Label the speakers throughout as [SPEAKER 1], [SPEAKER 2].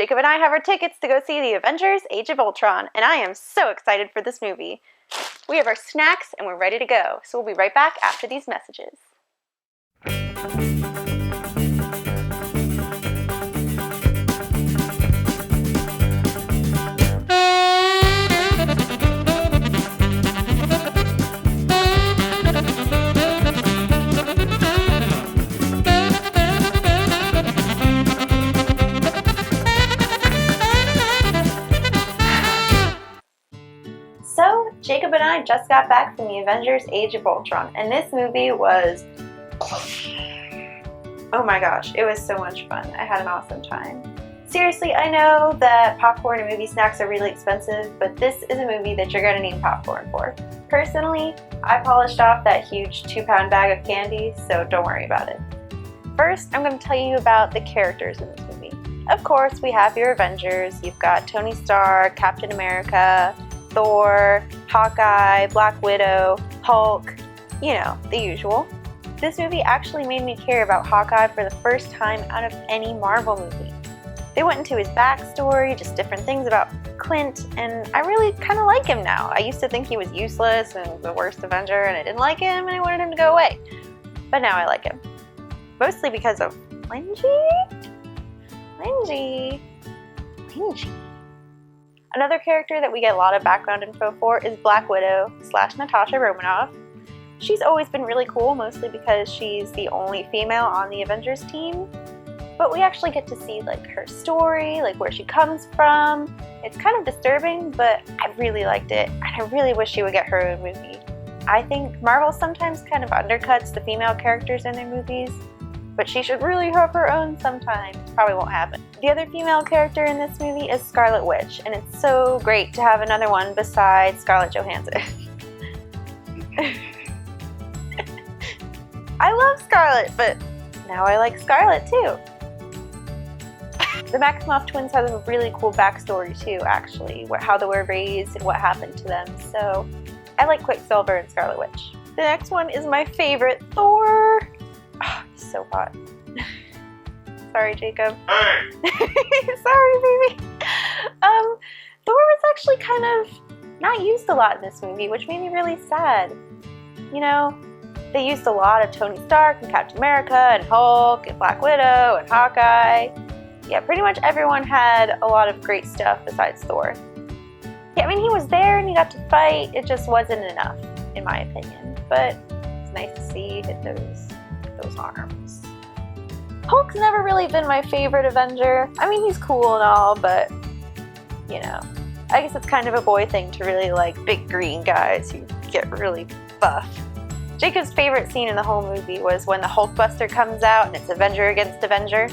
[SPEAKER 1] Jacob and I have our tickets to go see the Avengers Age of Ultron, and I am so excited for this movie. We have our snacks and we're ready to go, so we'll be right back after these messages. So, Jacob and I just got back from the Avengers Age of Ultron, and this movie was, oh my gosh, it was so much fun. I had an awesome time. Seriously, I know that popcorn and movie snacks are really expensive, but this is a movie that you're gonna need popcorn for. Personally, I polished off that huge 2-pound bag of candy, so don't worry about it. First, I'm gonna tell you about the characters in this movie. Of course, we have your Avengers. You've got Tony Stark, Captain America, Thor, Hawkeye, Black Widow, Hulk, you know, the usual. This movie actually made me care about Hawkeye for the first time out of any Marvel movie. They went into his backstory, just different things about Clint, and I really kind of like him now. I used to think he was useless and the worst Avenger, and I didn't like him and I wanted him to go away. But now I like him. Mostly because of Lindsay. Another character that we get a lot of background info for is Black Widow / Natasha Romanoff. She's always been really cool, mostly because she's the only female on the Avengers team. But we actually get to see like her story, like where she comes from. It's kind of disturbing, but I really liked it, and I really wish she would get her own movie. I think Marvel sometimes kind of undercuts the female characters in their movies, but she should really have her own sometime. Probably won't happen. The other female character in this movie is Scarlet Witch, and it's so great to have another one besides Scarlett Johansson. I love Scarlett, but now I like Scarlett too. The Maximoff twins have a really cool backstory too, actually, how they were raised and what happened to them, so I like Quicksilver and Scarlet Witch. The next one is my favorite, Thor. Oh, he's so hot. Sorry, Jacob.
[SPEAKER 2] Hey!
[SPEAKER 1] Sorry, baby. Thor was actually kind of not used a lot in this movie, which made me really sad. You know, they used a lot of Tony Stark and Captain America and Hulk and Black Widow and Hawkeye. Yeah, pretty much everyone had a lot of great stuff besides Thor. Yeah, I mean, he was there and he got to fight. It just wasn't enough, in my opinion. But it's nice to see he hit those arms. Hulk's never really been my favorite Avenger. I mean, he's cool and all, but, you know, I guess it's kind of a boy thing to really like big green guys who get really buff. Jacob's favorite scene in the whole movie was when the Hulkbuster comes out and it's Avenger against Avenger.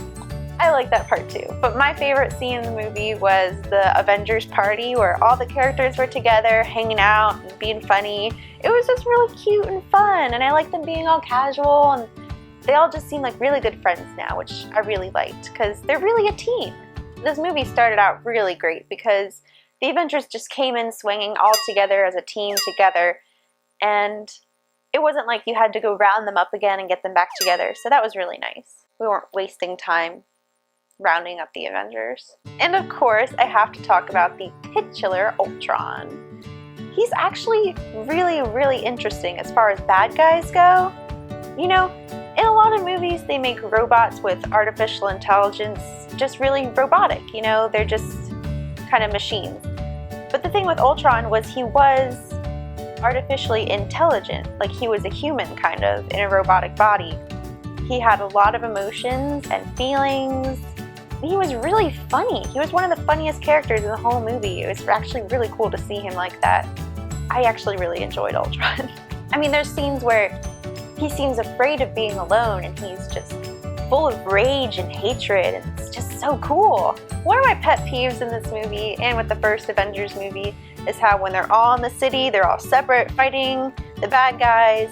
[SPEAKER 1] I like that part too, but my favorite scene in the movie was the Avengers party where all the characters were together, hanging out and being funny. It was just really cute and fun, and I like them being all casual, and they all just seem like really good friends now, which I really liked, because they're really a team. This movie started out really great because the Avengers just came in swinging all together as a team together, and it wasn't like you had to go round them up again and get them back together, so that was really nice. We weren't wasting time rounding up the Avengers. And of course, I have to talk about the titular Ultron. He's actually really, really interesting as far as bad guys go. You know, in a lot of movies, they make robots with artificial intelligence just really robotic, you know, they're just kind of machines. But the thing with Ultron was he was artificially intelligent, like he was a human kind of in a robotic body. He had a lot of emotions and feelings. He was really funny. He was one of the funniest characters in the whole movie. It was actually really cool to see him like that. I actually really enjoyed Ultron. I mean, there's scenes where he seems afraid of being alone and he's just full of rage and hatred, and it's just so cool. One of my pet peeves in this movie and with the first Avengers movie is how when they're all in the city, they're all separate fighting the bad guys,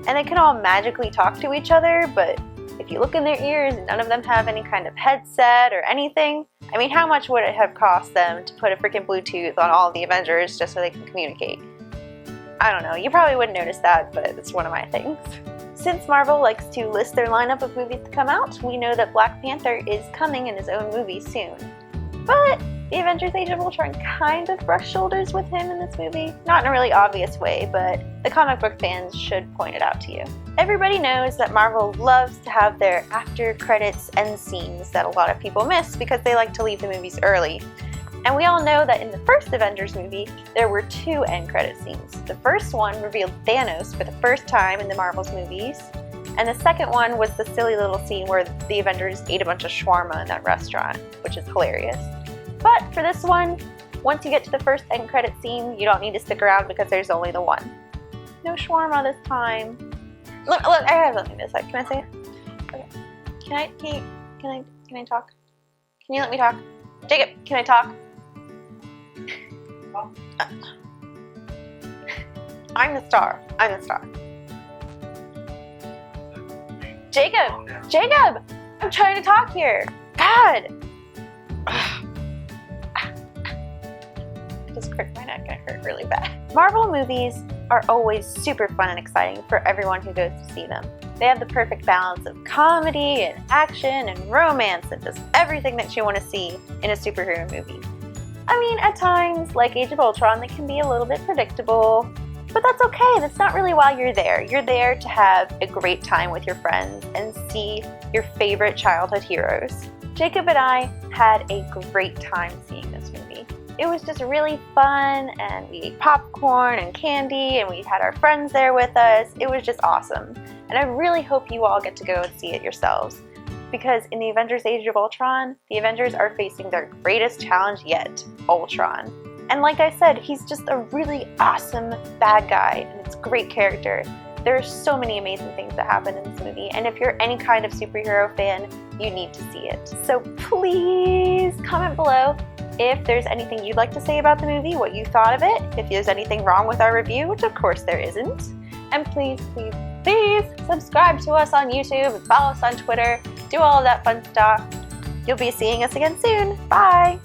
[SPEAKER 1] and they can all magically talk to each other, but if you look in their ears, none of them have any kind of headset or anything. I mean, how much would it have cost them to put a freaking Bluetooth on all of the Avengers just so they can communicate? I don't know, you probably wouldn't notice that, but it's one of my things. Since Marvel likes to list their lineup of movies to come out, we know that Black Panther is coming in his own movie soon. But the Avengers Age of Ultron kind of brushed shoulders with him in this movie. Not in a really obvious way, but the comic book fans should point it out to you. Everybody knows that Marvel loves to have their after credits end scenes that a lot of people miss because they like to leave the movies early. And we all know that in the first Avengers movie, there were 2 end credit scenes. The first one revealed Thanos for the first time in the Marvel's movies, and the second one was the silly little scene where the Avengers ate a bunch of shawarma in that restaurant, which is hilarious. But for this one, once you get to the first end credit scene, you don't need to stick around because there's only the one. No shawarma this time. Look, I have something to say. Can I say it? Okay. Can I talk? Can you let me talk? Jacob, can I talk? I'm the star. I'm the star. Jacob! I'm trying to talk here. God! I just cricked my neck and it hurt really bad. Marvel movies are always super fun and exciting for everyone who goes to see them. They have the perfect balance of comedy and action and romance and just everything that you want to see in a superhero movie. I mean, at times, like Age of Ultron, they can be a little bit predictable, but that's okay. That's not really why you're there. You're there to have a great time with your friends and see your favorite childhood heroes. Jacob and I had a great time seeing this movie. It was just really fun, and we ate popcorn and candy, and we had our friends there with us. It was just awesome. And I really hope you all get to go and see it yourselves. Because in the Avengers Age of Ultron, the Avengers are facing their greatest challenge yet, Ultron. And like I said, he's just a really awesome bad guy, and it's a great character. There are so many amazing things that happen in this movie, and if you're any kind of superhero fan, you need to see it. So please comment below if there's anything you'd like to say about the movie, what you thought of it, if there's anything wrong with our review, which of course there isn't. And please subscribe to us on YouTube, follow us on Twitter, do all of that fun stuff. You'll be seeing us again soon. Bye!